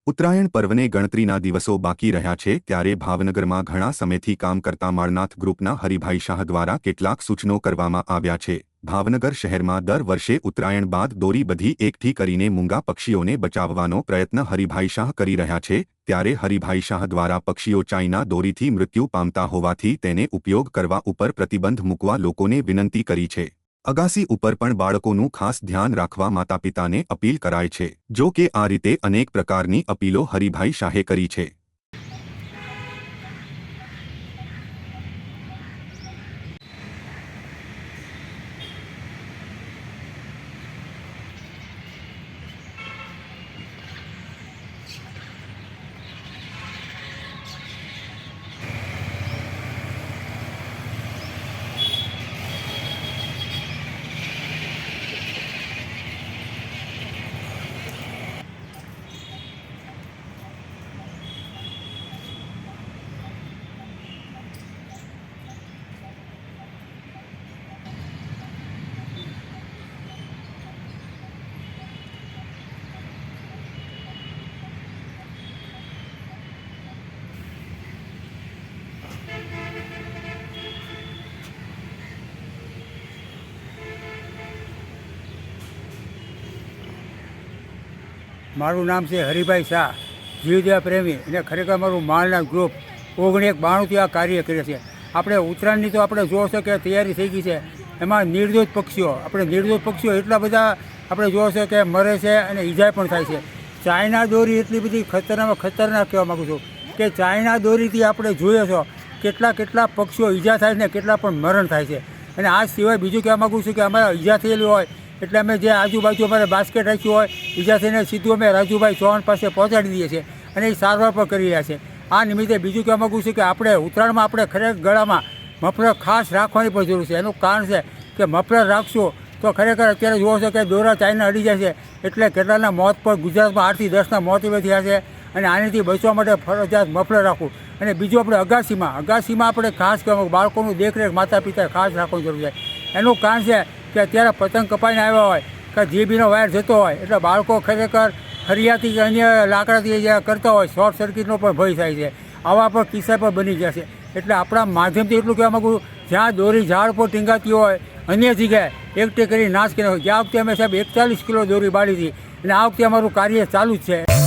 ઉત્તરાયણ પર્વને ગણતરીના દિવસો બાકી રહ્યા છે ત્યારે ભાવનગરમાં ઘણા સમયથી કામ કરતા માળનાથ ગ્રુપના હરિભાઈ શાહ દ્વારા કેટલાક સૂચનો કરવામાં આવ્યા છે। ભાવનગર શહેરમાં દર વર્ષે ઉત્તરાયણ બાદ દોરી બધી એકઠી કરીને મૂંગા પક્ષીઓને બચાવવાનો પ્રયત્ન હરિભાઈ શાહ કરી રહ્યા છે। ત્યારે હરિભાઈ શાહ દ્વારા પક્ષીઓ ચાઇના દોરીથી મૃત્યુ પામતા હોવાથી તેને ઉપયોગ કરવા ઉપર પ્રતિબંધ મૂકવા લોકોને વિનંતી કરી છે। અગાસી ઉપર પણ બાળકોનું ખાસ ધ્યાન રાખવા માતાપિતાને અપીલ કરાય છે। જો કે આ રીતે અનેક પ્રકારની અપીલો હરિભાઈ શાહે કરી છે। મારું નામ છે હરિભાઈ શાહ, જીવદયા પ્રેમી, અને ખરેખર મારું માળનાથ ગ્રુપ 1992થી આ કાર્ય કરે છે। આપણે ઉત્તરાયણની તો આપણે જોવો છો કે તૈયારી થઈ ગઈ છે। એમાં નિર્દોષ પક્ષીઓ એટલા બધા આપણે જોવો છો કે મરે છે અને ઈજા પણ થાય છે। ચાઇના દોરી એટલી બધી ખતરનાક કહેવા માગું છું કે ચાઇના દોરીથી આપણે જોઈએ છો કેટલા પક્ષીઓ ઈજા થાય ને કેટલા પણ મરણ થાય છે। અને આ સિવાય બીજું કહેવા માગું છું કે અમારે ઈજા થયેલી હોય એટલે અમે જે આજુબાજુ અમારે બાસ્કેટ રાખ્યું હોય ઈજા થઈને સીધું અમે રાજુભાઈ ચૌહાણ પાસે પહોંચાડી દઈએ છીએ અને એ સારવાર પણ કરી રહ્યા છે। આ નિમિત્તે બીજું કહેવા માગું છું કે આપણે ઉત્તરાયણમાં આપણે ખરેખર ગળામાં મફલર ખાસ રાખવાની પણ જરૂર છે। એનું કારણ છે કે મફલર રાખશું તો ખરેખર અત્યારે જોવો છો કે દોરા ચાઇના અડી જાય છે એટલે કેટલાના મોત પણ ગુજરાતમાં 8 થી 10ના મોત એવા થયા છે। અને આનાથી બચવા માટે ફરજિયાત મફલર રાખવું। અને બીજું આપણે અગાસીમાં આપણે ખાસ બાળકોનું દેખરેખ માતા પિતાએ ખાસ રાખવાની જરૂર છે। એનું કારણ છે કે અત્યારે પતંગ કપાઈને આવ્યા હોય કે જીબીનો વાયર જતો હોય એટલે બાળકો ખરેખર ફરિયાથી કે અન્ય લાકડાથી જે કરતા હોય શોર્ટ સર્કિટનો પણ ભય થાય છે। આવા પણ કિસ્સા પણ બની ગયા છે। એટલે આપણા માધ્યમથી એટલું કહેવા માગું જ્યાં દોરી ઝાડ પર ટીંગાતી હોય અન્ય જગ્યાએ એકઠી કરી નાશ કર્યો હોય। ગયા વખતે અમે સાહેબ 41 કિલો દોરી બાળી હતી અને આ વખતે અમારું કાર્ય ચાલુ જ છે।